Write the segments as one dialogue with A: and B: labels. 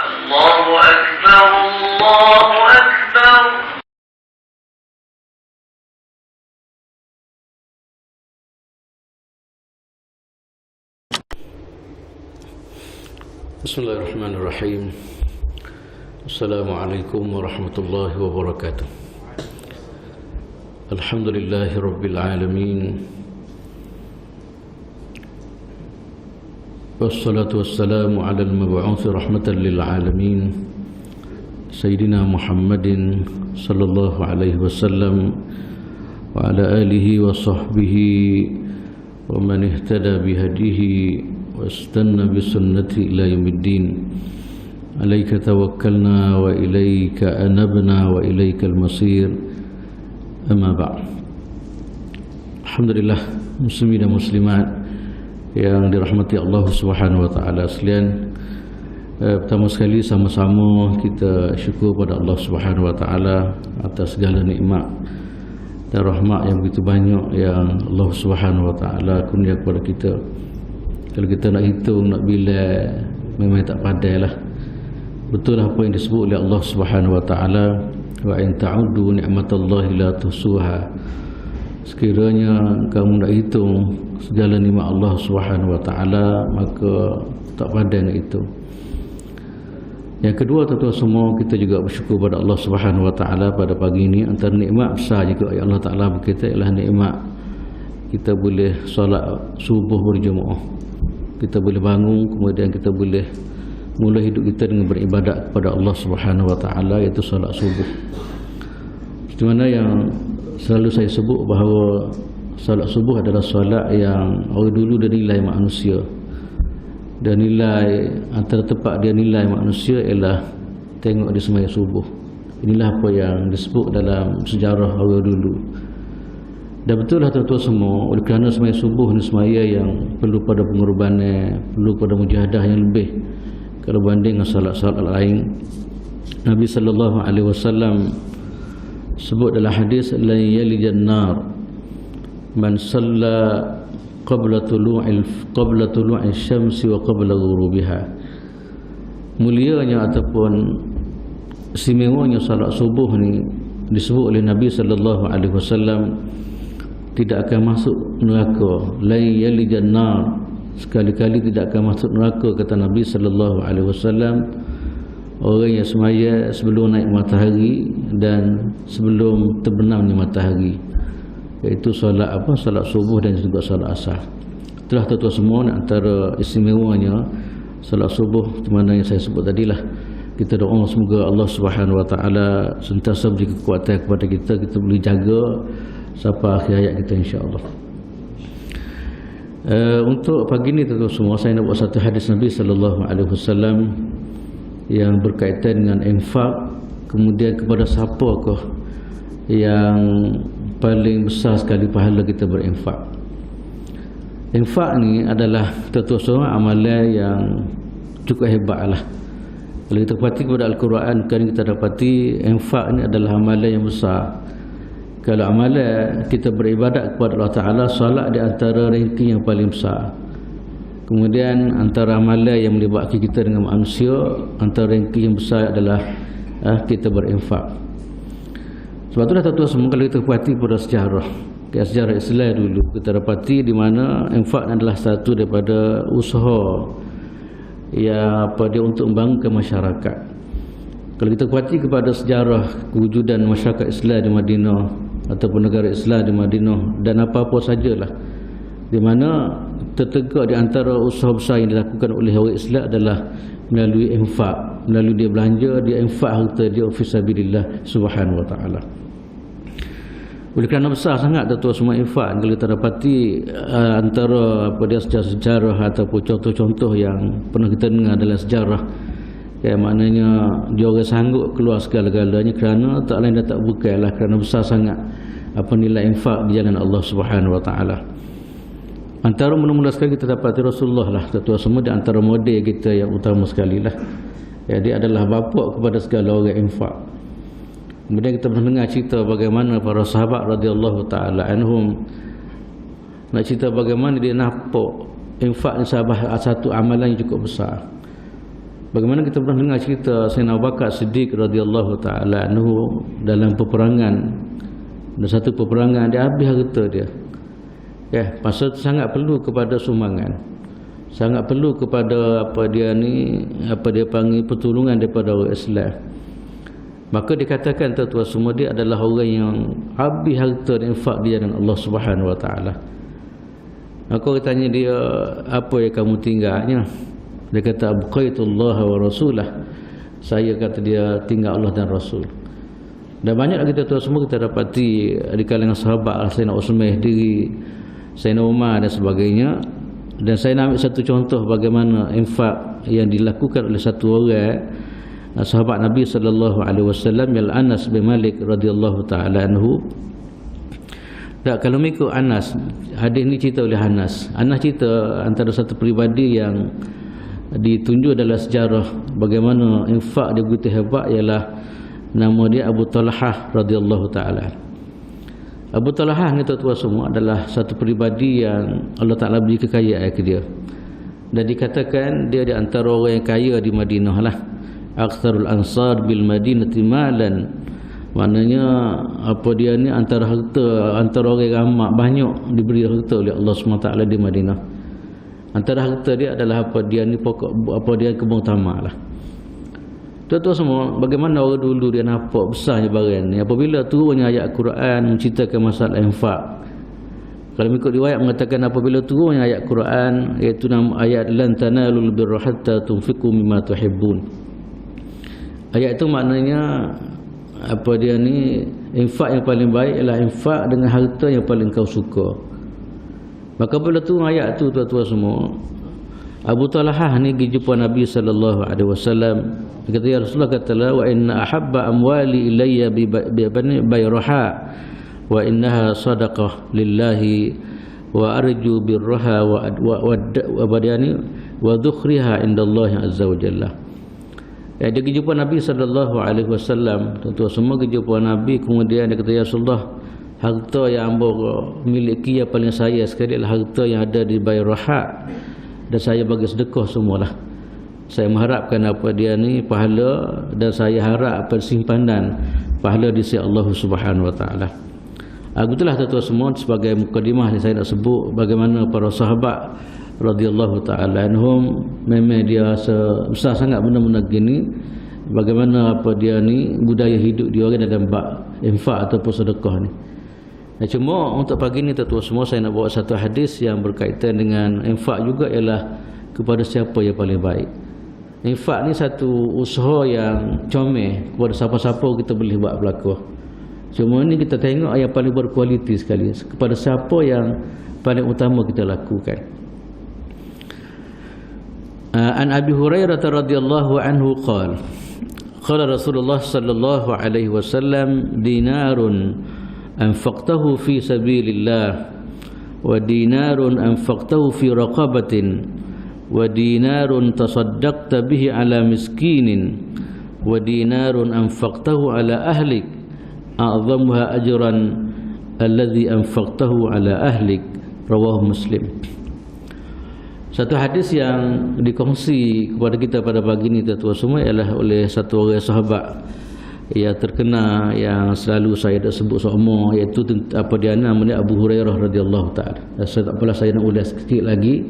A: الله أكبر الله أكبر.
B: Bismillahirrahmanirrahim. Assalamualaikum warahmatullahi wabarakatuh. Alhamdulillahi rabbil alamin. Wassalatu wassalamu ala al-mab'uuthi rahmatan lil alamin Sayyidina Muhammadin sallallahu alaihi wasallam wa ala alihi wa sahbihi wa man ihtada bihadihi wa istanna bisunnati ila yaumiddin. Alaika tawakkalna wa ilaika anabna wa ilaikal masir. Amma ba'd. Alhamdulillah, muslimin dan muslimat yang dirahmati Allah Subhanahu wa taala sekalian. Pertama sekali sama-sama kita syukur pada Allah Subhanahu wa taala atas segala nikmat dan rahmat yang begitu banyak yang Allah Subhanahu wa taala kurnia kepada kita. Kalau kita nak hitung, nak bilang, memang tak pandailah. Betul apa yang disebut oleh Allah Subhanahu wa taala, wa in ta'uddu ni'matallahi la tuhsuha. Sekiranya kamu nak hitung segala nikmat Allah Subhanahu wa taala, maka tak pandai nak hitung. Yang kedua, tuan-tuan semua, kita juga bersyukur pada Allah Subhanahu wa taala pada pagi ini. Antara nikmat besar juga yang Allah Taala berkata ialah nikmat kita boleh solat subuh berjemaah. Kita boleh bangun, kemudian kita boleh mula hidup kita dengan beribadat kepada Allah Subhanahu wa taala, iaitu solat subuh. Di mana yang selalu saya sebut bahawa solat subuh adalah solat yang orang dulu dia nilai manusia. Dan nilai antara tempat dia nilai manusia ialah tengok dia sembahyang subuh. Inilah apa yang disebut dalam sejarah orang dulu. Dan betul lah tuan-tuan semua, oleh kerana sembahyang subuh ni sembahyang yang perlu pada pengorbanan, perlu pada mujahadah yang lebih kalau banding dengan solat-solat lain. Nabi sallallahu alaihi wasallam sebut dalam hadis, la yalijan nar man salla qabla tulu'il syamsi wa qabla ghurubiha. Mulianya ataupun istimewanya salat subuh ni disebut oleh Nabi sallallahu alaihi wasallam tidak akan masuk neraka. La yalijan nar, sekali-kali tidak akan masuk neraka, kata Nabi sallallahu alaihi wasallam, orang yang sembahyang sebelum naik matahari dan sebelum terbenamnya matahari, iaitu solat solat subuh dan juga solat asar. Itulah tuan-tuan semua antara istimewanya solat subuh, di mana yang saya sebut tadilah. Kita doa semoga Allah Subhanahu wa taala sentiasa beri kekuatan kepada kita, kita boleh jaga sampai akhir hayat kita insya-Allah. Untuk pagi ni tuan-tuan semua, saya nak buat satu hadis Nabi sallallahu alaihi wasallam yang berkaitan dengan infak. Kemudian kepada siapakah yang paling besar sekali pahala kita berinfak. Infak ni adalah tuan-tuan semua amalan yang cukup hebatlah. Kalau kita perhati kepada Al-Quran, kan kita dapati infak ni adalah amalan yang besar. Kalau amalan kita beribadat kepada Allah Ta'ala, solat di antara ranking yang paling besar. Kemudian antara amalan yang melibatkan kita dengan manusia, antara ranking yang besar adalah kita berinfak. Sebab itulah tuan-tuan semua, kalau kita perhati pada sejarah Islam dulu, kita dapati di mana infak adalah satu daripada usaha yang dia untuk membangunkan masyarakat. Kalau kita perhati kepada sejarah kewujudan masyarakat Islam di Madinah ataupun negara Islam di Madinah dan apa-apa sajalah, di mana tertegak di antara usaha besar yang dilakukan oleh orang Islam adalah melalui infak, melalui dia belanja, dia infak harta dia fi sabilillah Subhanahu wa taala. Oleh kerana besar sangat tuan-tuan semua infak, kalau kita dapati antara sejarah ataupun contoh-contoh yang pernah kita dengar dalam sejarah, yang maknanya dia orang sanggup keluar segala-galanya kerana tak lain dan tak bukanlah kerana besar sangat nilai infak di jalan Allah Subhanahu wa taala. Antara mula-mula sekali kita dapati Rasulullah lah tuan-tuan semua, di antara model kita yang utama sekali lah. Dia adalah bapa kepada segala orang infak. Kemudian kita pernah dengar cerita bagaimana para sahabat radhiyallahu taala anhum nak cerita bagaimana dia nampak infak ni satu amalan yang cukup besar. Bagaimana kita pernah dengar cerita Sayyidina Abu Bakar Siddiq radhiyallahu taala anhu dalam peperangan, ada satu peperangan dia habis harta dia. Pasal tu sangat perlu kepada sumbangan. Sangat perlu kepada apa dia panggil pertolongan daripada orang Islam. Maka dikatakan tuan-tuan semua dia adalah orang yang habis harta dan infak dia dengan Allah Subhanahu wa taala. Maka orang tanya dia, apa yang kamu tinggalnya? Dia kata, abqaitullah wa rasulah. Saya kata dia tinggal Allah dan Rasul. Dan banyak kita tuan semua kita dapati di kalangan sahabat, Sayyidina Utsman diri, Sayyidina Umar dan sebagainya. Dan saya nak ambil satu contoh bagaimana infak yang dilakukan oleh satu orang sahabat Nabi sallallahu alaihi wasallam, yang Anas bin Malik radhiyallahu taala anhu. Tak, kalau mengikut Anas, hadis ni cerita oleh Anas. Anas cerita antara satu peribadi yang ditunjuk dalam sejarah bagaimana infak dia begitu hebat ialah nama dia Abu Talhah radhiyallahu taala. Abu Talhah ni tuan-tuan semua adalah satu peribadi yang Allah Taala beri kekayaan ke dia. Dan dikatakan dia di antara orang yang kaya di Madinah lah. Aktsarul ansar bil madinati malan. Maknanya apa dia ni antara orang yang ramai banyak diberi harta oleh Allah SWT di Madinah. Antara harta dia adalah apa dia ni pokok, apa dia kebun tamak lah. Tuan-tuan semua, bagaimana orang dulu dia nampak besarnya barang ni apabila turunnya ayat Quran menceritakan masalah infak. Kalau mengikut riwayat mengatakan apabila turunnya ayat Quran, iaitu nama ayat lan tanalul birra hatta tunfiqu mimma tuhibbun. Ayat itu maknanya apa dia ni, infak yang paling baik ialah infak dengan harta yang paling kau suka. Maka bila tu ayat tu tuan-tuan semua, Abu Talhah ni pergi jumpa Nabi sallallahu alaihi wasallam. Dia kata, ya Rasulullah, katalah wa inna ahabba amwali ilayya bi bayraha wa innaha sadaqah lillahi wa arju birraha wa badani wa dhukhriha indallahi azza wa jalla. Dia pergi jumpa Nabi sallallahu alaihi wasallam. Tuan-tuan semua pergi jumpa Nabi, kemudian dia kata, ya Rasulullah, harta yang hamba miliki yang paling saya sekali adalah harta yang ada di Bayraha, dan saya bagi sedekah semualah. Saya mengharapkan apa dia ni pahala, dan saya harap apa simpanan pahala di sisi Allah Subhanahu wa taala. Itulah tuan-tuan semua sebagai mukadimah yang saya nak sebut bagaimana para sahabat radhiyallahu taala anhum memang dia besar sangat benda-benda gini, bagaimana apa dia ni budaya hidup dia orang dalam bab infak ataupun sedekah ni. Cuma untuk pagi ni tuan-tuan semua saya nak bawa satu hadis yang berkaitan dengan infak juga, ialah kepada siapa yang paling baik. Infak ni satu usaha yang comel kepada siapa-siapa kita boleh buat berlaku. Cuma ni kita tengok yang paling berkualiti sekali, kepada siapa yang paling utama kita lakukan. An Abi Hurairah radhiyallahu anhu qala Rasulullah sallallahu alaihi wasallam, dinarun anfaqtahu fi sabilillah wa dinarun anfaqtahu fi raqabatin wa dinarun tasaddaqta bihi ala miskinin wa dinarun anfaqtahu ala ahlik a'zamuha ajran alladhi anfaqtahu ala ahlik, rawahu Muslim. Satu hadis yang dikongsi kepada kita pada pagi ini tuan-tuan semua ialah oleh satu orang sahabat yang terkenal yang selalu saya dah sebut semua, iaitu apa dia namanya Abu Hurairah radhiyallahu taala. Saya tak apalah saya nak ulas sikit lagi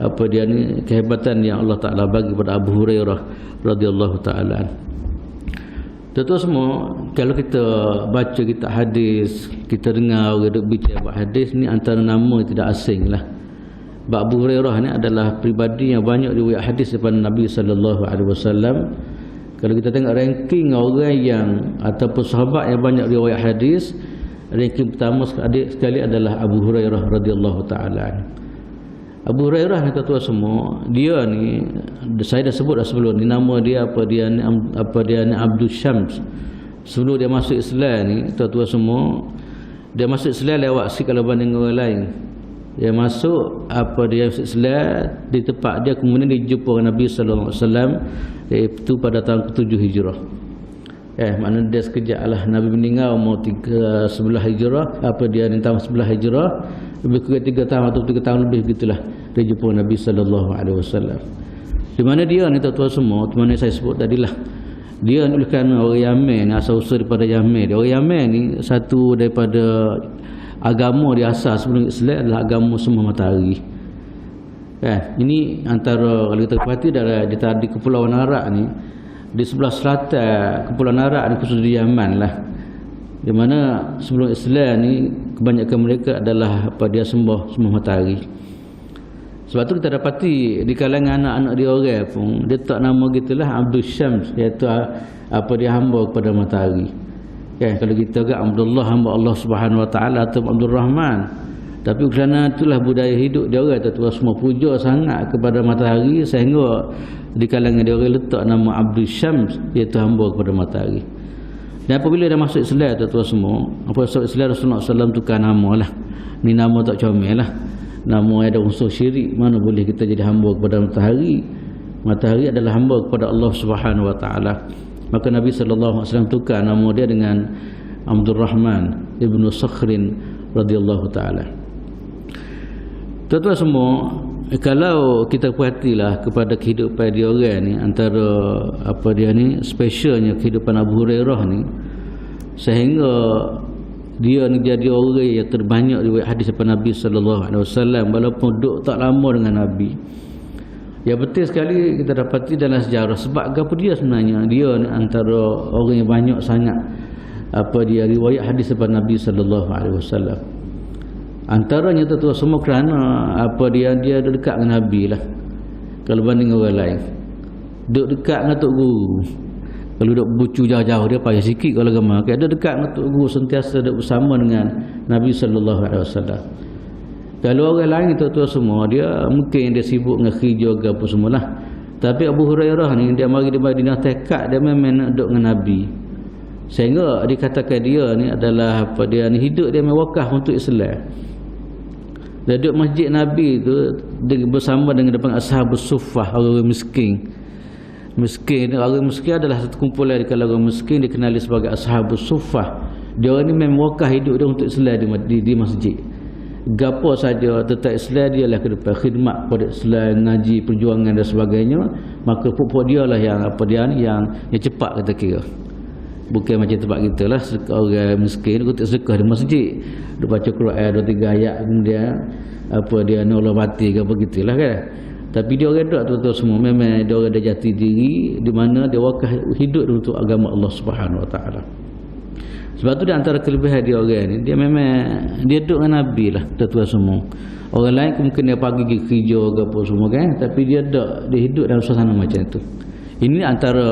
B: apa dia ni kehebatan yang Allah Taala bagi pada Abu Hurairah radhiyallahu taala. Tuan-tuan semua, kalau kita baca kitab hadis, kita dengar orang duk bincang bab hadis ni, antara nama yang tidak asing lah. Abu Hurairah ni adalah pribadi yang banyak riwayat hadis daripada Nabi sallallahu alaihi wasallam. Kalau kita tengok ranking orang yang ataupun sahabat yang banyak riwayat hadis, ranking pertama sekali adalah Abu Hurairah radhiyallahu taala. Abu Hurairah ni tuan-tuan semua, dia ni saya dah sebut dah sebelum ni, nama dia apa dia ni Abdul Syams. Sebelum dia masuk Islam ni tuan-tuan semua, dia masuk Islam lewat sikit kalau banding orang lain. Dia masuk apa dia Islam di tempat dia, kemudian dijumpa Nabi sallallahu alaihi wasallam iaitu pada tahun ke-7 Hijrah. Maknanya dia sekejap lah Nabi meninggal umur 11 Hijrah, apa dia ni tahun 11 Hijrah, lebih kurang 3 tahun atau 3 tahun lebih begitulah dia jumpa Nabi sallallahu alaihi wasallam. Di mana dia ni tuan-tuan semua, di mana saya sebut tadilah, dia ni kerana orang Yaman, asal-usul daripada Yaman. Orang Yaman ni satu daripada agama dia asal sebelum Islam adalah agama semua matahari. Ini antara, kalau kita perhati di Kepulauan Arak ni, di sebelah selatan Kepulauan Arak ni, khusus di Yaman lah, di mana sebelum Islam ni kebanyakan mereka adalah dia sembah semua matahari. Sebab tu kita dapati di kalangan anak-anak dia orang pun dia tak nama gitulah Abdul Syams, iaitu dia hamba kepada matahari. Kalau kita agak Abdullah, hamba Allah Subhanahu Wa Taala, atau Abdul Rahman. Tapi kerana itulah budaya hidup dia orang, tuan semua puja sangat kepada matahari sehingga di kalangan dia orang letak nama Abdul Syams, iaitu hamba kepada matahari. Dan apabila dia masuk Islam, tuan semua, apabila masuk Islam, Rasulullah SAW tukar nama lah. Ni nama tak comel lah, nama ada unsur syirik. Mana boleh kita jadi hamba kepada matahari? Matahari adalah hamba kepada Allah Subhanahu Wa Taala. Maka Nabi SAW tukar nama dia dengan Abdul Rahman ibnu Sakhrin radhiyallahu taala. Tuan-tuan semua, kalau kita perhatilah kepada kehidupan dia orang ni, antara dia ni specialnya kehidupan Abu Hurairah ni, sehingga dia ni jadi orang yang terbanyak riwayat hadis daripada Nabi sallallahu alaihi wasallam walaupun duduk tak lama dengan Nabi. Ya, betul sekali kita dapati dalam sejarah. Sebab apa dia sebenarnya, dia ni antara orang yang banyak sangat dia riwayat hadis daripada Nabi sallallahu alaihi wasallam. Antaranya tu semua kerana dia dekat dengan Nabi lah. Kalau banding orang lain, duduk dekat dengan tok guru. Kalau duduk bucu jauh-jauh dia payah sikit kalau agama. Dia dekat dengan tok guru, sentiasa duduk bersama dengan Nabi sallallahu alaihi wasallam. Kalau orang lain tu semua, dia mungkin dia sibuk dengan kerja ke apa semualah. Tapi Abu Hurairah ni, dia mari di Madinah tekad dia memang nak duduk dengan Nabi. Sehingga dikatakan dia ni adalah dia ni hidup dia mewakaf untuk Islam. Dia duduk masjid Nabi tu bersama dengan depan ashabus suffah, orang miskin. Orang miskin adalah satu kumpulan di kalangan orang miskin dikenali sebagai ashabus suffah. Dia ni memang wakaf hidup dia untuk Islam di masjid. Gapo saja tentang Islam dia lah ke depan, khidmat pada Islam, ngaji, perjuangan dan sebagainya. Maka pupuk dia lah yang yang cepat kita kira. Bukan macam tempat kita lah, orang miskin dia sedekah di masjid, dia baca Quran 2-3 ayat, kemudian dia nolong mati ke apa gitulah kan. Tapi dia orang tak tu semua memang dia orang ada jati diri, di mana dia wakaf hidup untuk agama Allah Subhanahu Wa Taala. Sebab tu di antara kelebihan dia orang ni, dia memang dia duduk dengan Nabi lah, tuan-tuan semua. Orang lain mungkin dia pagi pergi kerja ke apa semua kan, tapi dia hidup dalam suasana macam tu. Ini antara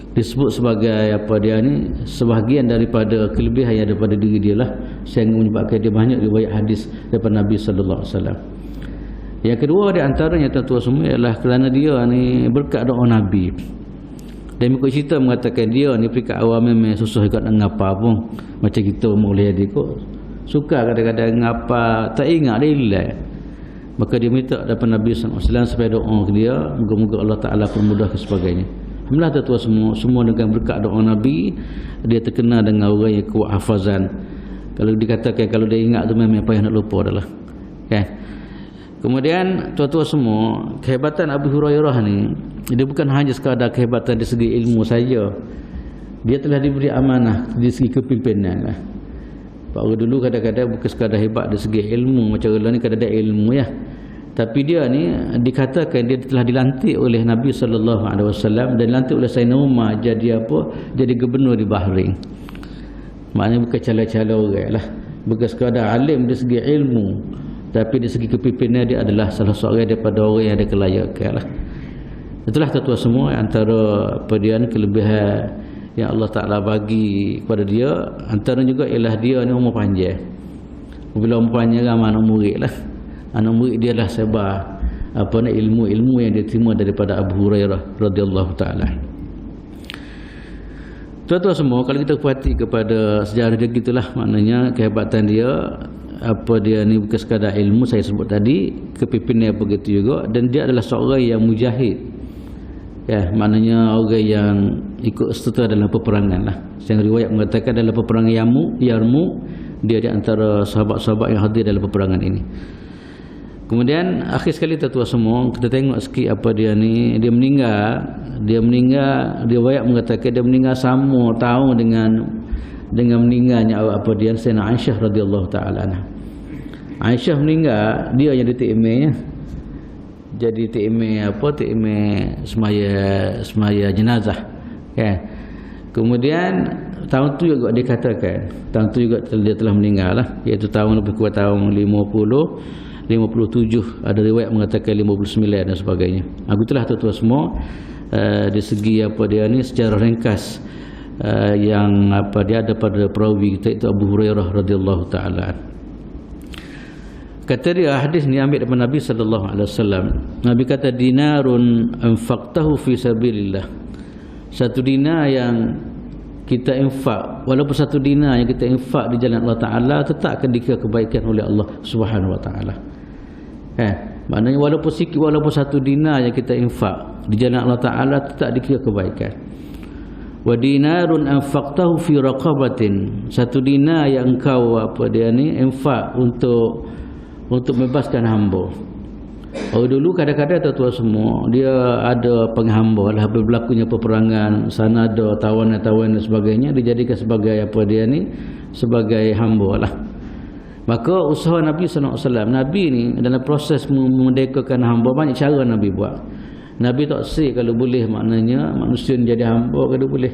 B: disebut sebagai dia ni sebahagian daripada kelebihan yang ada pada diri dia lah, sehingga menyebabkan dia banyak riwayat hadis daripada Nabi sallallahu alaihi wasallam. Yang kedua di antaranya tuan-tuan semua ialah kerana dia ni berkat doa Nabi. Dan ikut cerita mengatakan dia ni peringkat awal memang susah ikut nak ngapa pun. Macam kita boleh jadi kot suka kadang-kadang ngapa tak ingat dia hilang. Maka dia minta daripada Nabi sallallahu alaihi wasallam supaya doa ke dia, moga-moga Allah Taala permudah ke sebagainya. Alhamdulillah tuan-tuan semua dengan berkat doa Nabi, dia terkenal dengan orang yang kuat hafazan. Kalau dikatakan kalau dia ingat tu memang payah nak lupa dah lah kan. Kemudian tuan-tuan semua, kehebatan Abu Hurairah ni, dia bukan hanya sekadar kehebatan dari segi ilmu saja. Dia telah diberi amanah dari segi kepimpinan lah. Pak orang dulu kadang-kadang bukan sekadar hebat dari segi ilmu, macam orang ni kadang-kadang ilmu ya. Tapi dia ni dikatakan dia telah dilantik oleh Nabi sallallahu alaihi wasallam dan dilantik oleh Sayyidina Umar jadi jadi gubernur di Bahrain. Maknanya bukan cala-cala orang lah, bukan sekadar alim dari segi ilmu, tapi dari segi kepimpinan dia adalah salah seorang daripada orang yang ada kelayakan lah. Itulah tuan-tuan semua antara dia ni kelebihan yang Allah Ta'ala bagi kepada dia. Antara juga ialah dia ni umur panjang. Bila umur panjang ramai anak murid lah. Anak murid dia lah sebar ilmu-ilmu yang dia terima daripada Abu Hurairah radhiyallahu taala. Tuan-tuan semua, kalau kita perhati kepada sejarah dia gitulah, maknanya kehebatan dia dia ni bukan sekadar ilmu saya sebut tadi, kepimpinan begitu juga, dan dia adalah seorang yang mujahid. Ya, maknanya orang yang ikut serta dalam peperangan lah. Yang riwayat mengatakan dalam peperangan Yarmuk, dia di antara sahabat-sahabat yang hadir dalam peperangan ini. Kemudian akhir sekali tuan-tuan semua, kita tengok sikit apa dia ni. Dia meninggal, dia banyak mengatakan dia meninggal sama tahun dengan meninggalnya apa dia Sayyidina Aisyah radhiyallahu taala anha. Aisyah meninggal, dia yang ditikmeh, jadi tikmeh semaya jenazah kan. Kemudian tahun tu juga dikatakan, tahun tu juga dia telah meninggal lah, iaitu tahun lebih kurang tahun 57, ada riwayat mengatakan 59 dan sebagainya. Itulah tuan-tuan semua dari segi apa dia ni secara ringkas yang apa dia ada pada perawi kita itu Abu Hurairah radhiyallahu taala. Kata dia, hadis ni ambil daripada Nabi sallallahu alaihi wasallam. Nabi kata, dinarun anfaqtahu fi sabilillah. Satu dinar yang kita infak, walaupun satu dinar yang kita infak di jalan Allah Taala, tetap akan dikira kebaikan oleh Allah Subhanahu wa taala. Maknanya walaupun sikit, walaupun satu dinar yang kita infak di jalan Allah Taala, tetap dikira kebaikan. Wa dinarun anfaqtahu fi raqabatin. Satu dinar yang engkau apa dia ni infak untuk membebaskan hamba. Dulu kadang-kadang tuan-tuan semua dia ada penghamba lah, berlakunya peperangan, sana ada tawanan-tawanan dan sebagainya, dijadikan sebagai apa dia ni, sebagai hamba lah. Maka usaha Nabi SAW, Nabi ni dalam proses memerdekakan hamba, banyak cara Nabi buat. Nabi tak say kalau boleh, maknanya manusia jadi hamba kalau boleh.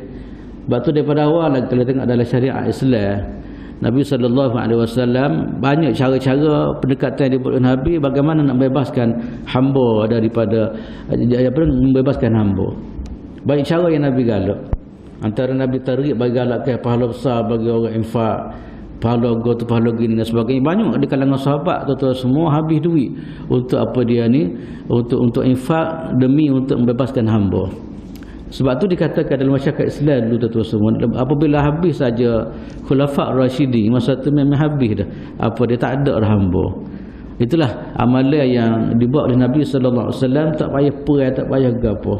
B: Sebab tu daripada awal lah, kalau tengok dalam syariat Islam, Nabi SAW banyak cara-cara pendekatan dibuat Nabi bagaimana nak membebaskan hamba daripada membebaskan hamba. Banyak cara yang Nabi galak. Antara Nabi tarikh bagi galakkan pahala besar bagi orang infak, pahala tu pahala gini dan sebagainya. Banyak di kalangan sahabat tuan-tuan semua habis duit untuk apa dia ni, untuk infak demi untuk membebaskan hamba. Sebab tu dikatakan dalam masyarakat Islam dulu tuan-tuan semua, apabila habis saja Khulafa' Rasyidin, masa tu memang habis dah, apa dia tak ada dah hamba. Itulah amalan yang dibuat oleh Nabi sallallahu alaihi wasallam, tak payah perang, tak payah gapo.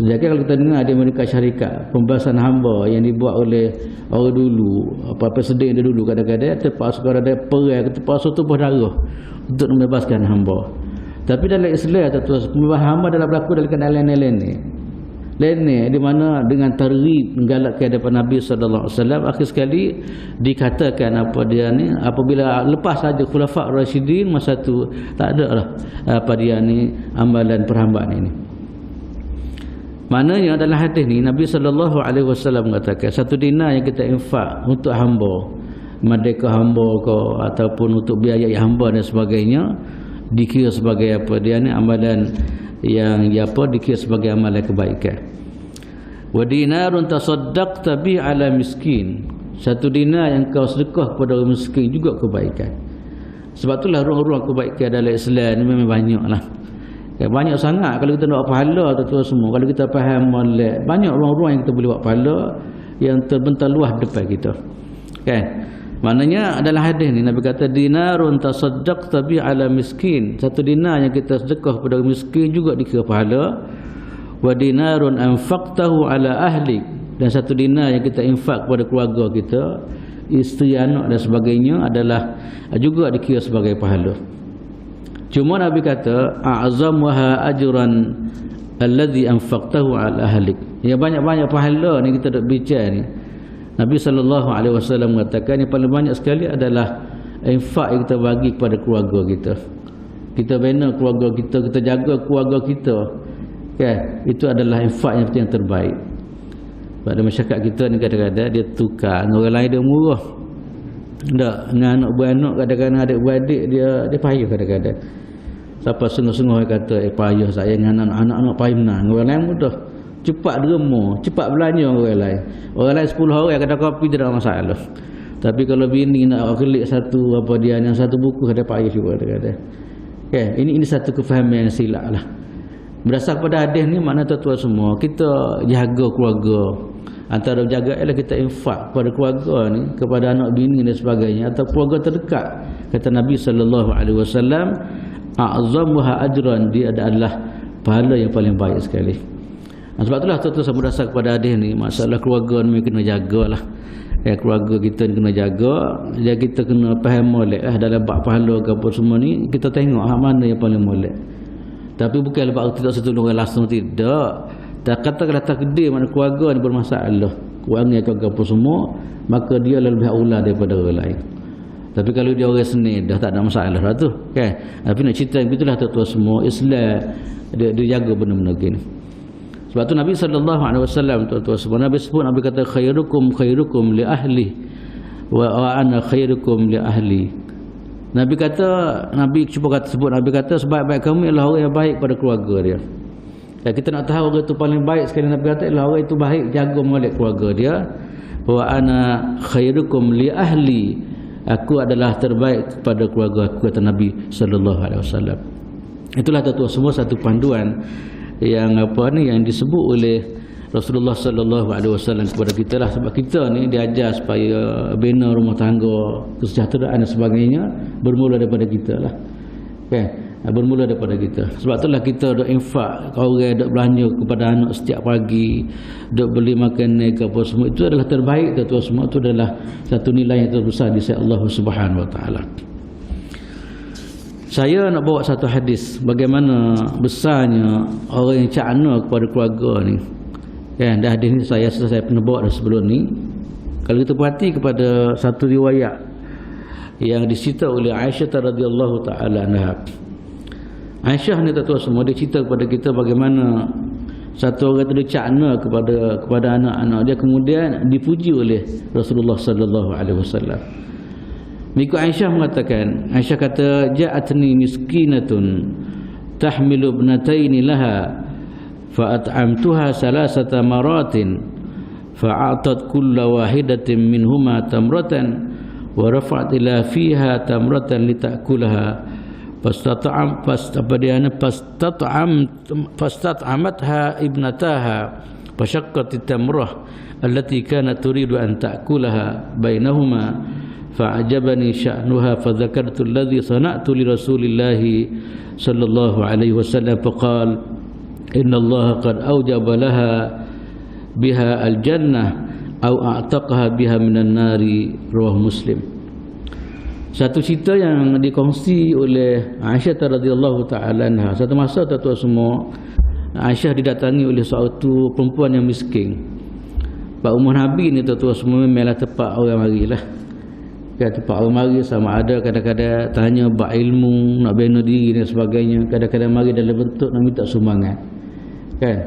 B: Jadi kalau kita dengar di Amerika Syarikat, pembebasan hamba yang dibuat oleh orang dulu, apa presiden dia dulu, kadang-kadang terpaksa ada perang, terpaksa tubuh darah untuk membebaskan hamba. Tapi dalam Islam tuan-tuan, pembebasan hamba dalam berlaku dalam keadaan lain di mana dengan targhib menggalakkan daripada Nabi sallallahu alaihi wasallam, akhir sekali dikatakan apa dia ni, apabila lepas saja Khulafa' Rasyidin, masa tu tak ada lah apa dia ni amalan perhambaan ini. Maknanya dalam hadis ni Nabi sallallahu alaihi wasallam mengatakan, satu dinar yang kita infak untuk hamba, merdeka hamba ke ataupun untuk biayai hamba dan sebagainya, dikira sebagai apa dia ni amalan yang dikira sebagai amalan kebaikan. Wa dinarun tasaddaqta bi ala miskin. Satu dinar yang kau sedekah kepada orang miskin juga kebaikan. Sebab itulah ruang-ruang kebaikan dalam Islam ni memang banyaklah. Banyak sangat kalau kita nak pahala tuan-tuan semua. Kalau kita faham molek, banyak ruang-ruang yang kita boleh buat pahala yang terbentang luas depan kita. Kan? Maknanya dalam hadis ni Nabi kata, dinarun tasaddaqta bi ala miskin. Satu dinar yang kita sedekah kepada orang miskin juga dikira pahala. Wa dinarun anfaqtahu ala ahlik. Dan satu dinar yang kita infak kepada keluarga kita, isteri, anak dan sebagainya, adalah juga dikira sebagai pahala. Cuma Nabi kata, a'zamuha ajran alladhi anfaqtahu ala ahlik. Yang banyak-banyak pahala ni kita nak bincang ni, Nabi SAW mengatakan yang paling banyak sekali adalah infak yang kita bagi kepada keluarga kita. Kita bina keluarga kita, kita jaga keluarga kita, kan? Itu adalah infak yang terbaik. Pada masyarakat kita ni kadang-kadang dia tukar dengan orang lain, dia murah. Tak, dengan anak beranak, kadang-kadang adik-beradik dia payah kadang-kadang. Siapa sungguh-sungguh kata payah saya dengan anak-anak payah menang, orang lain mudah. Cepat derma, cepat belanja orang lain. Orang lain 10 orang kedai kopi tidak ada masalah. Tapi kalau bini nak kelik satu apa dia yang satu buku ada payah juga kadang-kadang. Okay, ini satu kefahaman yang silap lah. Berdasar pada hadis ni, makna tuan-tuan semua, kita jaga keluarga. Antara jaga ialah kita infak kepada keluarga ni, kepada anak bini dan sebagainya, atau keluarga terdekat. Kata Nabi SAW, a'zamuha ajran, dia adalah pahala yang paling baik sekali. Sebab itulah tuan-tuan, berdasar kepada hadis ni, masalah keluarga ni kena jagalah. keluarga kita ni kena jaga, dan kita kena faham molek dalam bab pahala ke apa semua ni, kita tengok hak mana yang paling molek. Tapi bukan lepas tidak setulung orang langsung, tidak. Tak katakanlah takdir mana keluarga ni bermasalah, kewangan ke apa semua, maka dia lebih aula daripada orang lain. Tapi kalau dia orang seni dah tak ada masalah dah tu, kan? Tapi nak cerita begitulah tuan-tuan semua, Islam dia jaga benda-benda gini. Sebab tu Nabi SAW, tuan-tuan semua, Nabi sebut, Nabi kata khairukum li ahli wa ana khairukum li ahli. Nabi kata, Nabi cuba sebut, Nabi kata sebaik-baik kamu ialah orang yang baik pada keluarga dia. Dan kita nak tahu orang itu paling baik sekali, Nabi kata ialah orang itu baik, jaga molek keluarga dia. Wa ana khairukum li ahli, aku adalah terbaik kepada keluarga aku, kata Nabi SAW. Itulah tuan-tuan semua satu panduan yang yang disebut oleh Rasulullah SAW kepada kita lah. Sebab kita ni diajar supaya bina rumah tangga, kesejahteraan dan sebagainya bermula daripada kita lah, kan? Bermula daripada kita. Sebab itulah kita duk infak, orang duk belanja kepada anak setiap pagi, duk beli makanan ke apa semua, itu adalah terbaik tuan-tuan semua. Itu adalah satu nilai yang terbesar di sisi Allah Subhanahu Wa Taala. Saya nak bawa satu hadis bagaimana besarnya orang yang cakna kepada keluarga ni. Kan, dah hadis ni saya pernah bawa dah sebelum ni. Kalau kita perhati kepada satu riwayat yang dicerita oleh Aisyah radhiyallahu taala anha. Aisyah ni tuan-tuan semua, dia cerita kepada kita bagaimana satu orang tu dia cakna kepada anak-anak dia, kemudian dipuji oleh Rasulullah sallallahu alaihi wasallam. Mika Aisyah mengatakan, Aisyah kata, ja'atni miskinatun tahmilu ibnataini laha fa'at'amtuha salasata maratin fa'atat kulla wahidatin minhuma tamratan wa rafa'at ila fiha tamratan litakulaha fastat'amatha ibnataha fashaqqat at-tamrah allati kanat turidu an ta'kulaha bainahuma fa'ajabani sya'nuha fadzakartu alladhi sana'tu li rasulillahi sallallahu alaihi wasallam faqala inna allaha qad awjaba laha biha al-jannah aw a'taqaha biha minan nari, rawah Muslim. Satu cerita yang dikongsi oleh Aisyah radhiyallahu taala anha. Satu masa tuan-tuan semua, Aisyah didatangi oleh suatu perempuan yang miskin. Pak umur Nabi ni tuan-tuan semua memanglah tepat orang marilah. Tempat orang mari sama ada kadang-kadang tanya bab ilmu, nak bina diri dan sebagainya, kadang-kadang mari dalam bentuk nak minta sumbangan, kan?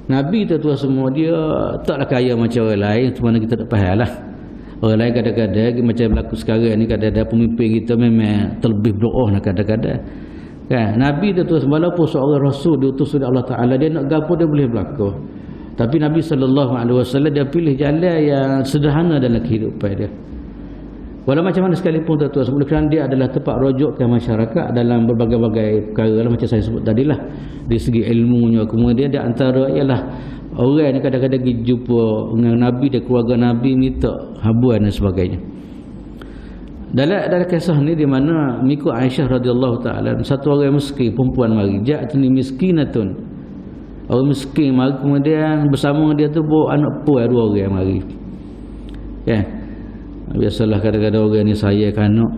B: Nabi tuan-tuan semua dia taklah kaya macam orang lain, cuma kita tak faham lah. Orang lain kadang-kadang macam berlaku sekarang ni, kadang-kadang pemimpin kita memang terlebih berdoa lah kadang-kadang, kan? Nabi tuan-tuan semua, walaupun seorang rasul diutus oleh Allah Taala, dia nak gapo dia boleh berlaku. Tapi Nabi SAW dia pilih jalan yang sederhana dalam kehidupan dia. Walau macam mana sekalipun tuan-tuan semua, kerana dia adalah tempat rujukkan masyarakat dalam berbagai-bagai perkara lah, macam saya sebut tadilah, dari segi ilmunya. Kemudian dia antara ialah orang ni kadang-kadang pergi jumpa dengan Nabi dan keluarga Nabi, minta habuan dan sebagainya. Dalam kisah ni di mana mengikut Aisyah radhiyallahu taala, satu orang miskin perempuan mari, ja'atni miskinatun, orang miskin mari, kemudian bersama dia tu bawa anak puan dua orang mari, ya. Biasalah kadang-kadang orang ni sayang anak,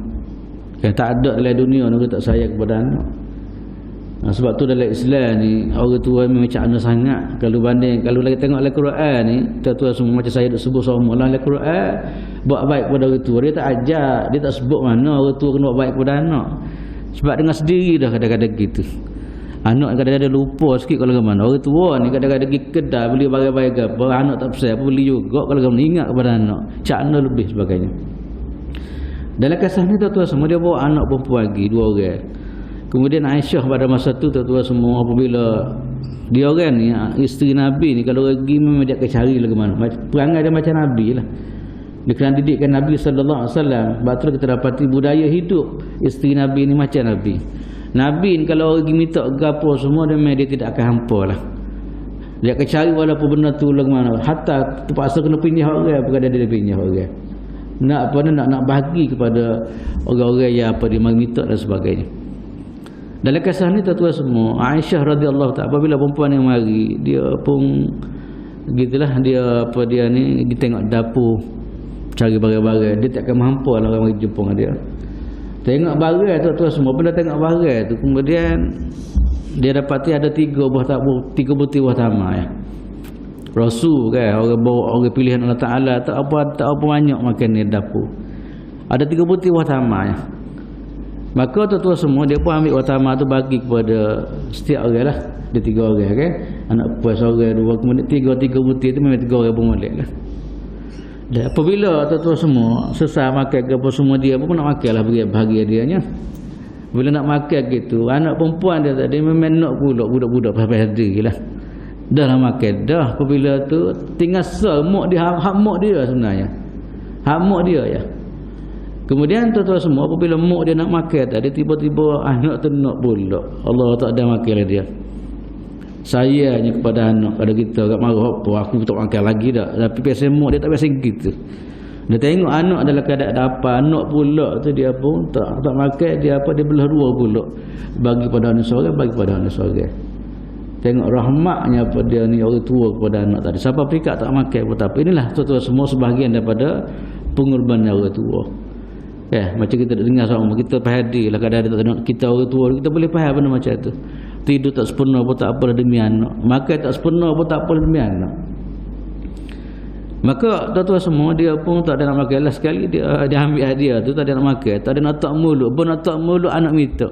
B: kan? Tak ada dalam dunia ni tak sayang kepada anak. Sebab tu dalam Islam ni orang tua memang cakna sangat. Kalau lagi tengok Al-Quran ni, tuan-tuan semua macam saya dah sebut semua lah, Al-Quran buat baik kepada orang tua. Dia tak ajar, dia tak sebut mana orang tua kena buat baik kepada anak. Sebab dengan sendiri dah kadang-kadang gitu. Anak kadang-kadang lupa sikit kalau ke mana. Orang tua ni kadang-kadang pergi kedai beli barang-barang apa, anak tak pasal apa, beli juga kalau kamu ingat kepada anak, cakna lebih sebagainya. Dalam kisah ni tuan-tuan semua, dia bawa anak perempuan lagi dua orang. Kemudian Aisyah pada masa tu tuan-tuan semua, apabila dia orang ni isteri Nabi ni, kalau pergi memang dia akan cari lah ke mana. Perangai dia macam Nabi lah. Dia kena didikkan Nabi sallallahu alaihi wasallam. Sebab tu kita dapati budaya hidup isteri Nabi ni macam Nabi. Nabi ni kalau orang minta gapo semua, dia tidak akan hampa lah. Dia akan cari walaupun benda tu lah mana. Hatta terpaksa kena pinjah orang, bukan dia pinjah orang. Nak bagi kepada orang-orang yang dia minta dan sebagainya. Dalam kisah ni tuan-tuan semua, Aisyah radhiyallahu ta'ala, apabila perempuan yang mari, dia pun gitulah, dia ni tengok dapur cari barang-barang. Dia takkan mampu lah orang mari jumpa dengan dia. Tengok barang tu semua. Bila tengok barang tu, kemudian dia dapati ada 3 butir buah tamar ya. Rasul kan, orang pilihan Allah Ta'ala, tak apa banyak makan ni dapur. Ada 3 butir buah tamar ya. Maka tuan-tuan semua dia pun ambil buah tamar tu bagi kepada setiap orang lah. Dia 3 orang kan. Anak puas seorang, 2, kemudian 3 butir tu memang 3 orang pun molek lah. Dan apabila tuan-tuan semua selesai makan ke apa semua, dia pun nak makan lah bahagia dianya. Bila nak makan gitu, anak perempuan dia tadi memang nak pula budak-budak sampai hari lah. Dah lah makan dah. Apabila tu tinggal semuk dia, hak muk dia sebenarnya. Hak muk dia ya. Kemudian tuan-tuan semua apabila muk dia nak makan tadi, tiba-tiba anak tu nak pula. Allah tak ada makan dia. Sayangnya kepada anak, pada kita kat marah apa, aku tak makan lagi dah. Tapi biasa muk dia tak biasa gitu. Dia tengok anak dalam keadaan dapat, anak pula tu dia pun tak makan, dia belah 2 pula. Bagi pada anak seorang, bagi pada anak seorang. Tengok rahmatnya apa dia ni orang tua kepada anak tadi. Siapa perikat tak makan pun tak apa. Inilah tuan-tuan semua sebahagian daripada pengorbanan orang tua. Macam kita dengar sama kita pahadi lah kadang-kadang tak tengok kita orang tua, kita boleh faham benda macam tu. Tidur tak sempurna pun tak apa demi anak. Makan tak sempurna pun tak apa demi anak. Maka tuan-tuan semua dia pun tak ada nak makan lah. Sekali dia ambil hadiah tu, tak ada nak makan, tak ada nak tak mulut pun, nak tak mulut anak minta.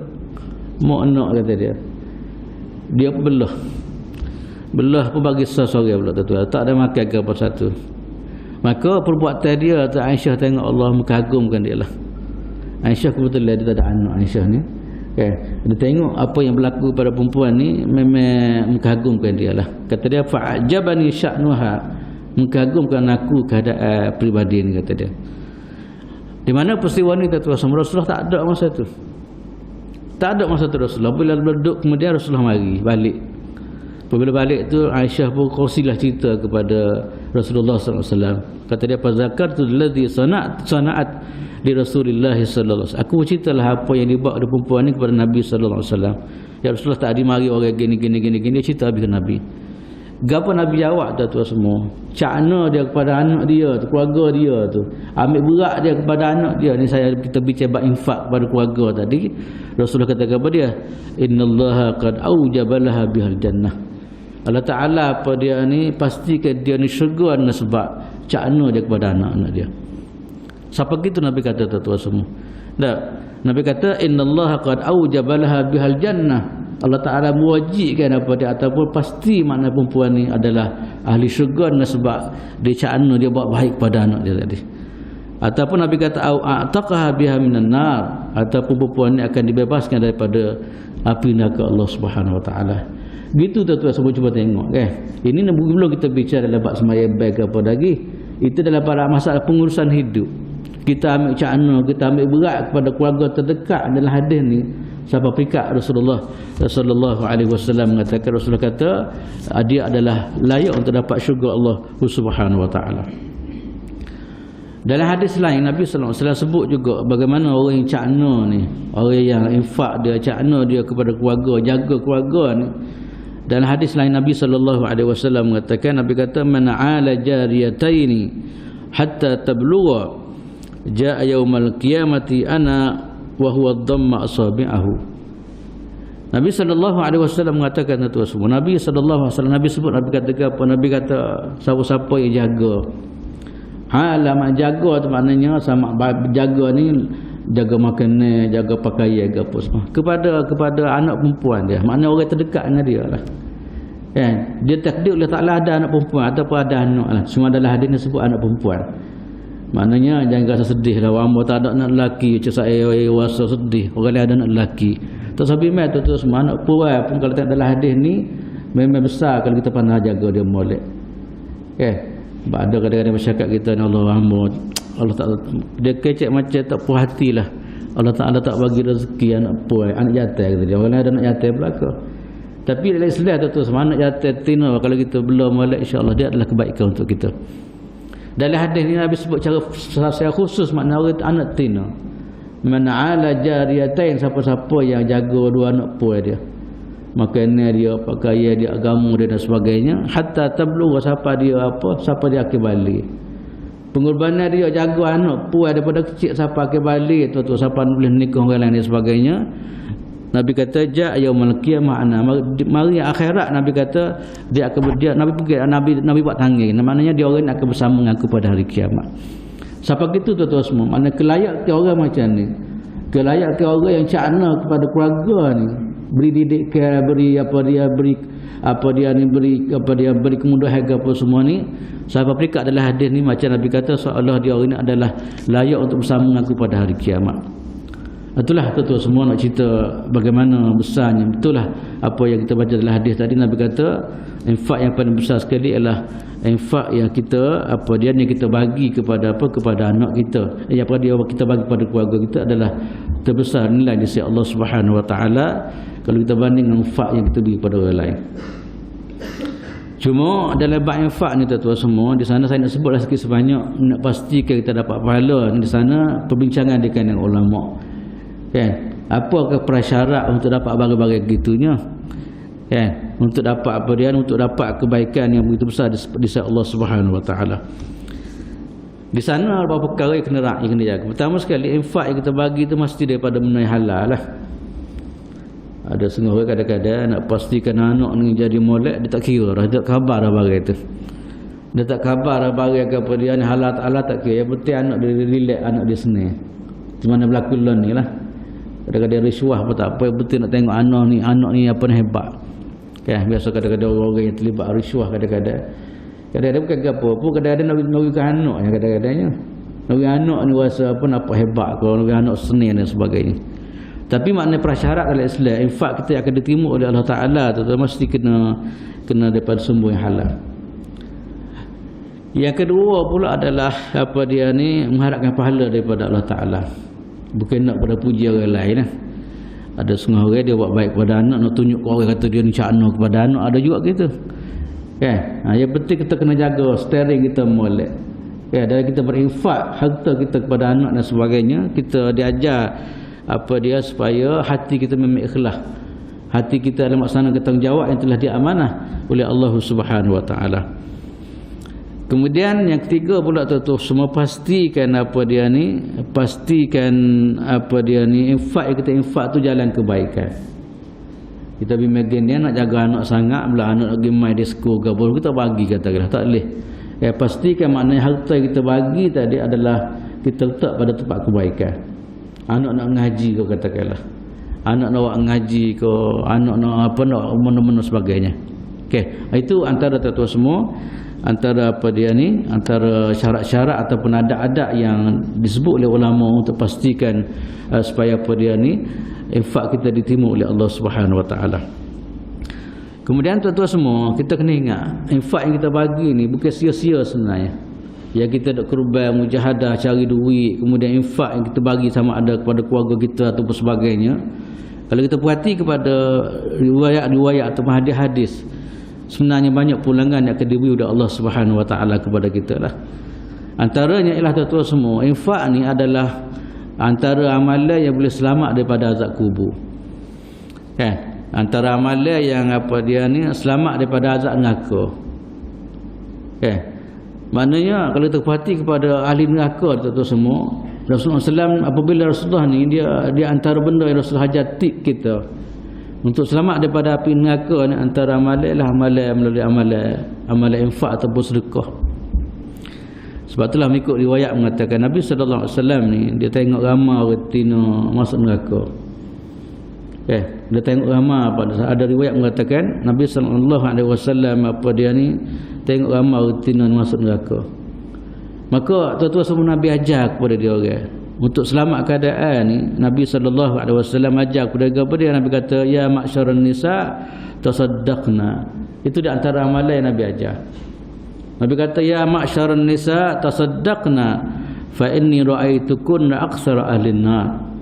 B: Mak nak kata dia pun belah pun bagi seseorang pula tuan-tuan, tak ada makan ke apa satu. Maka perbuatan dia tu Aisyah tengok Allah mengagumkan dia lah. Aisyah kebetulan dia tak ada anak Aisyah ni. Dia tengok apa yang berlaku pada perempuan ni memang mengagumkan dia lah. Kata dia fa'ajabani sya'nuha, mengagumkan aku keadaan peribadi ni, kata dia. Di mana peristiwa ni tuan-tuan, Rasulullah tak ada masa tu. Tak ada masa tu Rasulullah. Bila duduk kemudian Rasulullah mari balik. Apabila balik tu Aisyah pun kongsilah cerita kepada Rasulullah SAW. Kata dia, "Fazakartu alladhi sana'at li Rasulillah sallallahu alaihi wasallam." Aku ceritalah apa yang dibuat oleh perempuan ni kepada Nabi sallallahu alaihi wasallam. Ya Rasulullah tak dimari orang gini. Dia cerita habis ke Nabi. Gapo Nabi jawab tuan-tuan semua? Cakna dia kepada anak dia tu, keluarga dia tu. Ambil berat dia kepada anak dia ni. Kita bicara infak kepada keluarga tadi. Rasulullah kata kepada dia, "Innallaha qad aujabalaha bihal jannah." Allah Ta'ala apa dia ni pastikan dia ni syurga dengan sebab cakna dia kepada anak-anak dia. Siapa gitu Nabi kata tuan-tuan semua. Tak. Nabi kata innallaha qad aujabalaha bihal jannah. Allah Ta'ala mewajibkan apa dia ataupun pasti makna perempuan ni adalah ahli syurga dengan sebab dia cakna dia buat baik pada anak dia tadi. Ataupun Nabi kata au a'taqaha biha minan nar, ataupun perempuan ni akan dibebaskan daripada api neraka Allah Subhanahu Wa Ta'ala. Gitu tuan-tuan semua, cuba tengok Ini belum kita bicara dalam bab sembahyang baik apa lagi. Itu dalam pada masalah pengurusan hidup. Kita ambil cakna, kita ambil berat kepada keluarga terdekat dalam hadis ni. Siapa perikat Rasulullah sallallahu alaihi wasallam mengatakan, Rasulullah kata dia adalah layak untuk dapat syurga Allah Subhanahu Wa Ta'ala. Dalam hadis lain Nabi sallallahu alaihi wasallam sebut juga bagaimana orang yang cakna ni, orang yang infak dia, cakna dia kepada keluarga, jaga keluarga ni. Dalam hadis lain Nabi sallallahu alaihi wasallam mengatakan, Nabi kata man 'ala jariyataini hatta tablugha jaa yaumal qiyamati ana wa huwa dhamma asabi'ahu. Nabi sallallahu alaihi wasallam mengatakan tuan semua. Nabi sallallahu alaihi wasallam Nabi sebut, Nabi kata apa? Nabi kata siapa-siapa yang jaga. Alamak jaga tu maknanya sama jaga ni, jaga makanan, jaga pakaian, jaga apa semua kepada anak perempuan dia, maknanya orang terdekat dengan dia lah. Dia takdir Allah Ta'ala ada anak perempuan ataupun ada anak lah. Semua adalah hadis ni sebut anak perempuan. Maknanya jangan rasa sedih lah, hamba tak ada anak lelaki, macam saya rasa sedih orang lain ada anak lelaki. Tak sampai mai tu semua anak perempuan pun kalau tengok dalam hadis ni memang besar kalau kita pandai jaga dia molek. Ada kadang-kadang masyarakat kita ni Allah tak, dia kecek macam tak puas hati lah. Allah Ta'ala tak bagi rezeki anak puan, anak jantan kata dia. Orang lain ada anak jantan belaka. Tapi dalam Islam tu semua anak jantan tina, kalau kita belum molek insya-Allah dia adalah kebaikan untuk kita. Dalam hadis ni Nabi sebut secara khusus makna orang anak tina. Man 'ala jariyatain, siapa-siapa yang jaga dua anak puan dia. Makanan dia, pakaian dia, agama dia dan sebagainya, hatta tablugha, siapa dia akan balik. Pengorbanan dia jaga anak puan daripada kecil sampai ke balik, tu sampai boleh nikah orang lain dan sebagainya. Nabi kata ja yaumul qiyamah ana, mari akhirat Nabi kata dia akan Nabi buat tanggih, maknanya dia orang akan bersama dengan aku pada hari kiamat. Siapa gitu tuan-tuan semua, maknanya kelayak ke orang macam ni, kelayak ke orang yang cakna kepada keluarga ni, beri didikan, beri beri kemudahan apa semua ni. Sahabat peringkat adalah hadis ni macam Nabi kata seolah dia orang ni adalah layak untuk bersama dengan aku pada hari kiamat. Itulah tuan-tuan semua nak cerita bagaimana besarnya. Itulah apa yang kita baca dalam hadis tadi. Nabi kata infak yang paling besar sekali ialah infak yang kita yang kita bagi kepada kepada anak kita. Apa dia kita bagi kepada keluarga kita adalah terbesar nilai di sisi Allah Subhanahu Wa Taala kalau kita banding dengan infak yang kita bagi kepada orang lain. Cuma dalam bab infak ni tuan-tuan semua, di sana saya nak sebutlah sikit sebanyak nak pastikan kita dapat pahala. Di sana perbincangan dengan ulama. Kan? Apakah prasyarat untuk dapat barang-barang gitunya? Kan? Untuk dapat untuk dapat kebaikan yang begitu besar di sisi Allah Subhanahu Wa Taala. Di sana ada beberapa perkara yang kena jaga. Pertama sekali, infak yang kita bagi itu mesti daripada benda yang halal lah. Ada setengah orang kadang-kadang nak pastikan anak ni jadi molek, dia tak kira dah, dia tak khabar dah barang itu. Dia tak khabar dah barang apa dia ni halal tak halal tak kira. Yang penting anak dia relax, anak dia senang. Di mana berlaku lon ni lah. Kadang-kadang risuah pun tak apa, betul nak tengok anak ni apa ni hebat. Kan biasa kadang-kadang orang yang terlibat risuah kadang-kadang bukan apa pun, kadang-kadang nak berikan anaknya, kadang-kadangnya nak anak ni rasa apa hebat, kalau nak anak senang dan sebagainya. Tapi makna prasyarat dalam Islam, infak kita akan diterima oleh Allah Taala tu mesti kena daripada sumber yang halal. Yang kedua pula adalah mengharapkan pahala daripada Allah Taala. Bukan nak pada puji orang lain lah. Ada setengah orang dia buat baik kepada anak, nak tunjuk ke orang kata dia ni cakna kepada anak, ada juga gitu. Kan? Yang penting kita kena jaga steering kita molek. Dalam kita berinfak harta kita kepada anak dan sebagainya, kita diajar supaya hati kita memang ikhlas. Hati kita adalah melaksanakan tanggungjawab yang telah diamanah oleh Allah Subhanahu Wa Taala. Kemudian yang ketiga pula tuan-tuan semua, pastikan infak yang kita infak tu jalan kebaikan. Kita bimbing dia nak jaga anak sangat, belah anak lagi main disco ke apa, kita bagi katakanlah, tak boleh. Pastikan maknanya harta yang kita bagi tadi adalah kita letak pada tempat kebaikan. Anak nak ngaji ke katakanlah, anak nak ngaji ke, anak nak mana-mana sebagainya. Okey, itu antara tuan-tuan semua, antara antara syarat-syarat ataupun adat-adat yang disebut oleh ulama untuk pastikan supaya infak kita diterima oleh Allah Subhanahu Wa Taala. Kemudian tuan-tuan semua, kita kena ingat infak yang kita bagi ni bukan sia-sia sebenarnya. Yang kita nak korban mujahadah cari duit, kemudian infak yang kita bagi sama ada kepada keluarga kita ataupun sebagainya. Kalau kita perhati kepada riwayat-riwayat atau hadis-hadis, sebenarnya banyak pulangan yang akan diberi oleh Allah Subhanahu Wa Taala kepada kita lah. Antaranya ialah tuan-tuan semua, infak ni adalah antara amalan yang boleh selamat daripada azab kubur. Kan? Antara amalan yang selamat daripada azab neraka. Kan? Maknanya kalau kita perhati kepada ahli neraka tuan-tuan semua, Rasulullah SAW apabila Rasulullah ni dia antara benda yang Rasulullah hajar tip kita untuk selamat daripada api neraka ni, antara amalan melalui amalan infak ataupun sedekah. Sebab itulah mengikut riwayat mengatakan Nabi sallallahu alaihi wasallam ni dia tengok ramai orang tina masuk neraka. Dia tengok ramai ada riwayat mengatakan Nabi sallallahu alaihi wasallam tengok ramai orang tina masuk neraka. Maka tuan-tuan semua Nabi ajar kepada dia orang untuk selamat keadaan ni. Nabi sallallahu alaihi wasallam ajar kepada dia, Nabi kata ya ma'syaran nisa tasaddaqna. Itu di antara amalan yang Nabi ajar. Nabi kata ya ma'syaran nisa tasaddaqna fa inni ra'aitukunna aktsara ahli an-nar.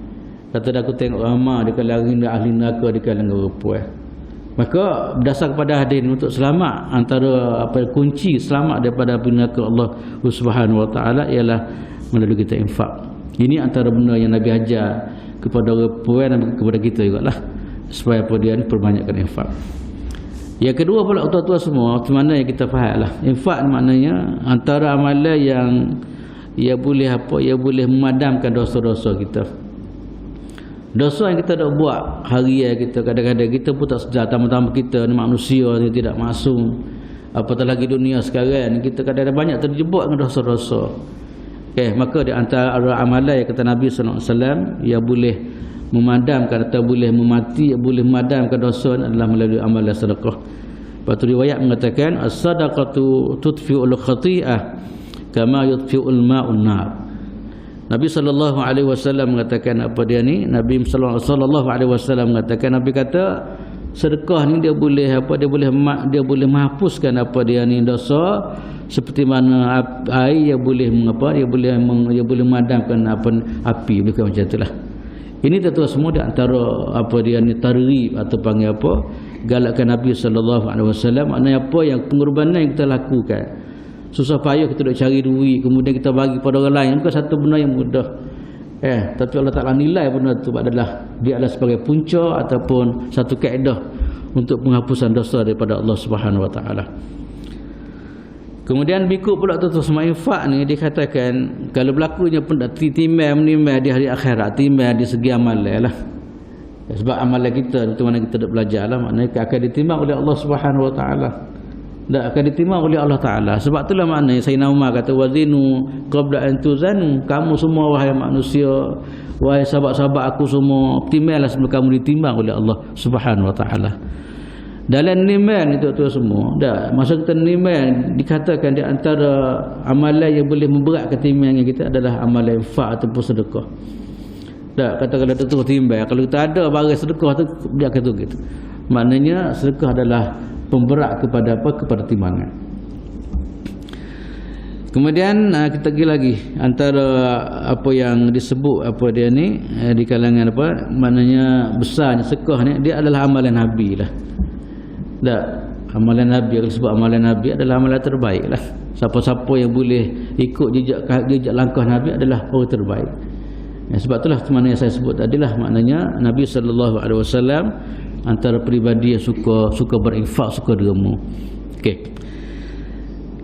B: Kata aku tengok ramai di kalangan ahli neraka, di kalangan perempuan. Maka berdasar kepada hadis untuk selamat, antara kunci selamat daripada api neraka Allah Subhanahu Wa Taala ialah melalui kita infak. Ini antara benda yang Nabi ajar kepada orang perempuan dan kepada kita jugalah, supaya perbanyakkan infak. Yang kedua pula tuan-tuan semua, macam mana yang kita faham lah, infak maknanya antara amalan yang ia boleh apa? Ia boleh memadamkan dosa-dosa kita. Dosa yang kita dah buat harian kita, kadang-kadang kita pun tak sedar, tambah-tambah kita ni manusia ni tidak maksum. Apatah lagi dunia sekarang ni, kita kadang-kadang banyak terjebak dengan dosa-dosa. Maka di antara amalan yang kata Nabi SAW, ia boleh memadamkan atau boleh memadamkan dosa adalah melalui amalan sedekah. Lepas tu riwayat mengatakan as-sadaqatu tudfi'ul khati'ah kama yudfi'ul ma'un nar. Nabi SAW mengatakan apa dia ni? Nabi SAW mengatakan, Nabi kata sedekah ni dia boleh apa? Dia boleh menghapuskan apa dia ni dosa, seperti mana air yang boleh mengapa? Dia boleh memadamkan api, bukan macam itulah. Ini tentu semua di antara apa dia ni targhib atau panggil apa? Galakkan Nabi SAW. Maknanya apa yang pengorbanan yang kita lakukan. Susah payah kita nak cari duit, kemudian kita bagi pada orang lain, bukan satu benda yang mudah. Tapi Allah Ta'ala nilai benda itu adalah dia adalah sebagai punca ataupun satu kaedah untuk penghapusan dosa daripada Allah Subhanahu Wa Ta'ala. Kemudian berikut pula tu semua infak ni dikatakan kalau berlakunya pun timbang menimba di hari akhirat, timbang di segi amalan lah. Sebab amalan kita itu mana kita dah belajar lah, maknanya akan ditimbang oleh Allah Subhanahu Wa Ta'ala. Dan akan ditimbang oleh Allah Ta'ala. Sebab itulah maknanya Sayyidina Umar kata wazinu qabla an tuzanu. Kamu semua wahai manusia, wahai sahabat-sahabat aku semua, timbanglah sebelum kamu ditimbang oleh Allah Subhanahu Wa Ta'ala. Dalam nimbang itu semua, masa kita nimbang dikatakan di antara amalan yang boleh memberatkan timbangan kita adalah amalan infak ataupun sedekah. Kata kalau tu timbang, kalau kita ada barang sedekah tu dia kata gitu. Maknanya sedekah adalah pemberat kepada apa? Kepada timbangan. Kemudian kita pergi lagi antara apa yang disebut apa dia ni di kalangan apa? Maknanya besarnya sedekah ni dia adalah amalan Nabi lah. Amalan Nabi, kalau sebut amalan Nabi adalah amalan terbaik lah. Siapa-siapa yang boleh ikut jejak langkah Nabi adalah orang terbaik. Sebab itulah mana yang saya sebut tadilah, maknanya Nabi SAW antara peribadi yang suka berinfak, suka derma.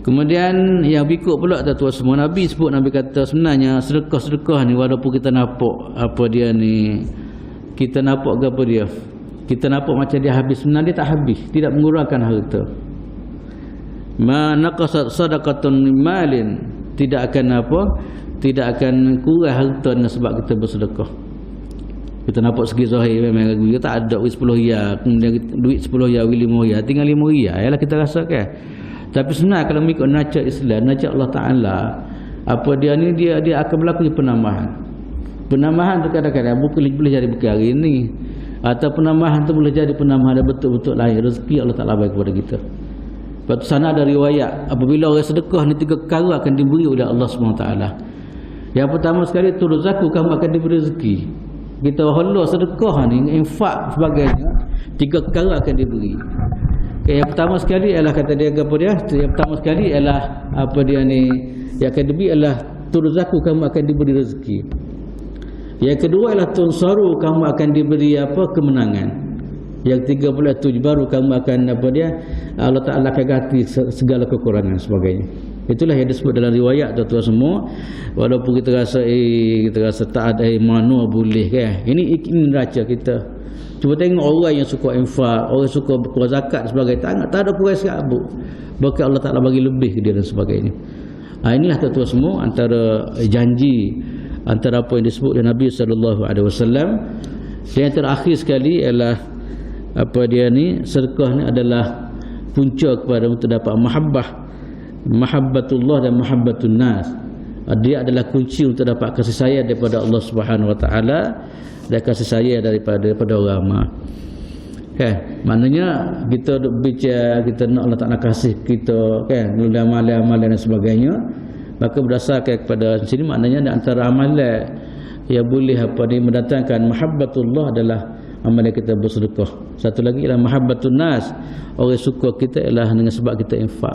B: Kemudian yang berikut pula tuan-tuan semua, Nabi sebut, Nabi kata sebenarnya sedekah ni walaupun kita nampak apa dia ni, kita nampak ke apa dia, kita nampak macam dia habis, sebenarnya dia tak habis, tidak mengurangkan harta. Ma naqasat sadaqatun min malin, tidak akan apa, tidak akan kurang harta dengan sebab kita bersedekah. Kita nampak segi zahir memang kita tak ada duit 10 riyal, kemudian duit 10 riyal, 5 riyal, tinggal 5 riyal ialah kita rasakan. Tapi sebenarnya kalau mengikut nasihat Islam, nasihat Allah Ta'ala, apa dia ni, dia akan berlaku penambahan. Penambahan tu kadang-kadang boleh jadi bukan hari ni, atau penambahan tu boleh jadi penambahan betul-betul lain, rezeki Allah Ta'ala bagi kepada kita. Lepas tu sana ada riwayat apabila orang sedekah ni 3 perkara akan diberi oleh Allah SWT. Yang pertama sekali turun zakat, kamu akan diberi rezeki. Kita hala sedekah ni, infak sebagainya, 3 perkara akan diberi. Yang pertama sekali ialah kata dia apa dia? Yang pertama sekali ialah apa dia ni, yang akan diberi ialah turun zakat, kamu akan diberi rezeki. Yang kedua ialah tunsaru, kamu akan diberi apa? Kemenangan. Yang ketiga pula baru kamu akan apa dia? Allah Ta'ala akan ganti segala kekurangan sebagainya. Itulah yang disebut dalam riwayat tuan-tuan semua. Walaupun kita rasa tak ada mana boleh kan. Ini neraca kita. Cuba tengok orang yang suka infak, orang suka berkeluar zakat sebagai tak ada kurang sekabut. Bahkan Allah Ta'ala bagi lebih ke dia dan sebagainya. Inilah tuan-tuan semua antara janji, antara apa yang disebut oleh Nabi SAW. Yang terakhir sekali ialah apa dia ni, sedekah ni adalah punca kepada untuk dapat mahabbatullah dan mahabbatun nas. Dia adalah kunci untuk dapat kasih sayang daripada Allah Subhanahu Wa Taala dan kasih sayang daripada orang ramai. Kan? Maknanya kita bicara, kita nak Allah Ta'ala kasih kita kan, melalui amalan-amalan dan sebagainya. Maka berdasarkan kepada sini, maknanya di antara amalan yang boleh apa ni mendatangkan mahabbatullah adalah amalan kita bersedekah. Satu lagi ialah mahabbatun nas, orang suka kita ialah dengan sebab kita infak.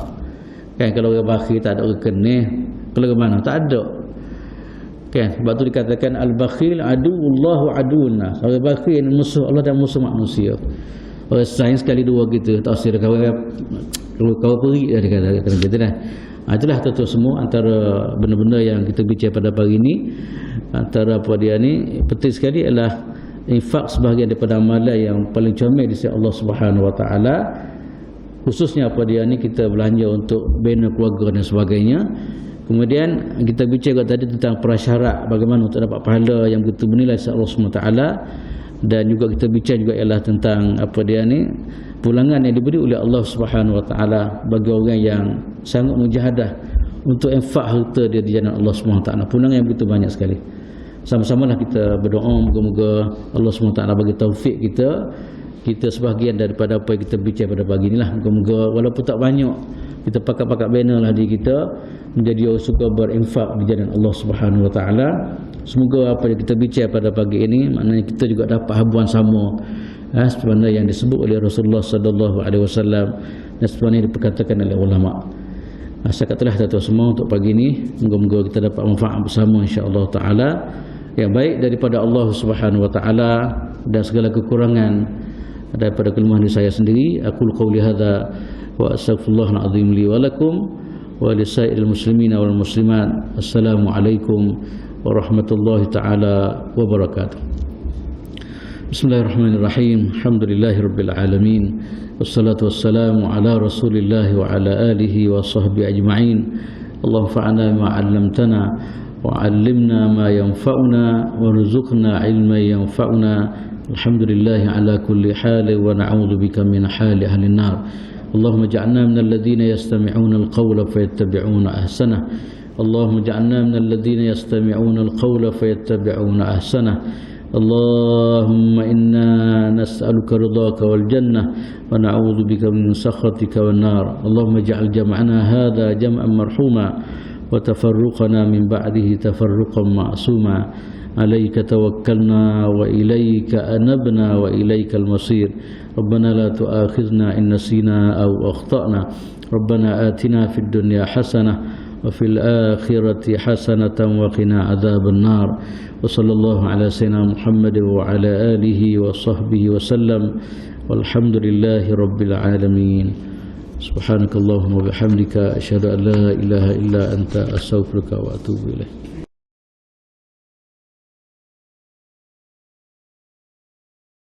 B: Kan, kalau orang bakhil tak ada orang kenih, kalau ke mana tak ada. Kan, sebab tu dikatakan al-bakhil aduullah wa aduun nas. Orang bakhil musuh Allah dan musuh manusia. Orang sains sekali dua gitu, tafsir kalau Kalau kau perik dia kata kita dah. Itulah tuan-tuan semua antara benda-benda yang kita bincang pada pagi ini. Antara apa dia ni penting sekali adalah infak sebahagian daripada amalan yang paling comel di sisi Allah Subhanahu Wa Taala. Khususnya apa dia ni kita belanja untuk bina keluarga dan sebagainya. Kemudian kita bincang tadi tentang prasyarat bagaimana untuk dapat pahala yang begitu bernilai sisi Allah Subhanahu Wa Taala. Dan juga kita bincang juga ialah tentang apa dia ni pulangan yang diberi oleh Allah Subhanahu Wa Taala bagi orang yang sangat mujahadah untuk infak harta dia di jalan Allah Subhanahu Wa Taala. Pulangan yang begitu banyak sekali. Sama-samalah kita berdoa moga-moga Allah Subhanahu Wa Taala bagi taufik kita sebahagian daripada apa yang kita bincang pada pagi inilah. Moga-moga walaupun tak banyak kita pakat-pakat benalah diri kita menjadi orang suka berinfak di jalan Allah Subhanahu Wa Taala. Semoga apa yang kita bincang pada pagi ini maknanya kita juga dapat habuan sama sebenarnya yang disebut oleh Rasulullah sallallahu alaihi wasallam dan sebenarnya diperkatakan oleh ulama. Sekatalah tuan-tuan semua untuk pagi ini, moga-moga kita dapat manfaat bersama insya-Allah taala yang baik daripada Allah Subhanahu Wa Taala dan segala kekurangan daripada kelemahan saya sendiri. Aku qauli hadza wa astaghfirullahal azim li wa lakum wa lisairil muslimina wal muslimat. Assalamualaikum warahmatullahi taala wabarakatuh. Bismillahirrahmanirrahim. Alhamdulillahirabbil alamin. Wassalatu wassalamu ala Rasulillah wa ala alihi wa sahbihi ajma'in. Allahumma fa'alna ma 'allamtana wa 'allimna ma yanfa'una warzuqna 'ilman yanfa'una. Alhamdulillah ala kulli hal wa na'udzu bika min hali ahli an-nar. Allahumma ij'alna minal ladzina yastami'una al-qawla fayattabi'una ahsanah. اللهم اجعلنا من الذين يستمعون القول فيتبعون أحسنه. اللهم إنا نسألك رضاك والجنة ونعوذ بك من سخطك والنار. اللهم اجعل جمعنا هذا جمعا مرحوما وتفرقنا من بعده تفرقا معصوما. عليك توكلنا وإليك أنبنا وإليك المصير. ربنا لا تؤاخذنا إن نسينا أو أخطأنا. ربنا آتنا في الدنيا حسنة وفي الآخرة حسنة وقنا عذاب النار. وصلى الله على سيدنا محمد وعلى آله وصحبه وسلم والحمد لله رب العالمين. سبحانك اللهم وبحمدك أشهد أن لا إله إلا أنت أستغفرك وأتوب إليك.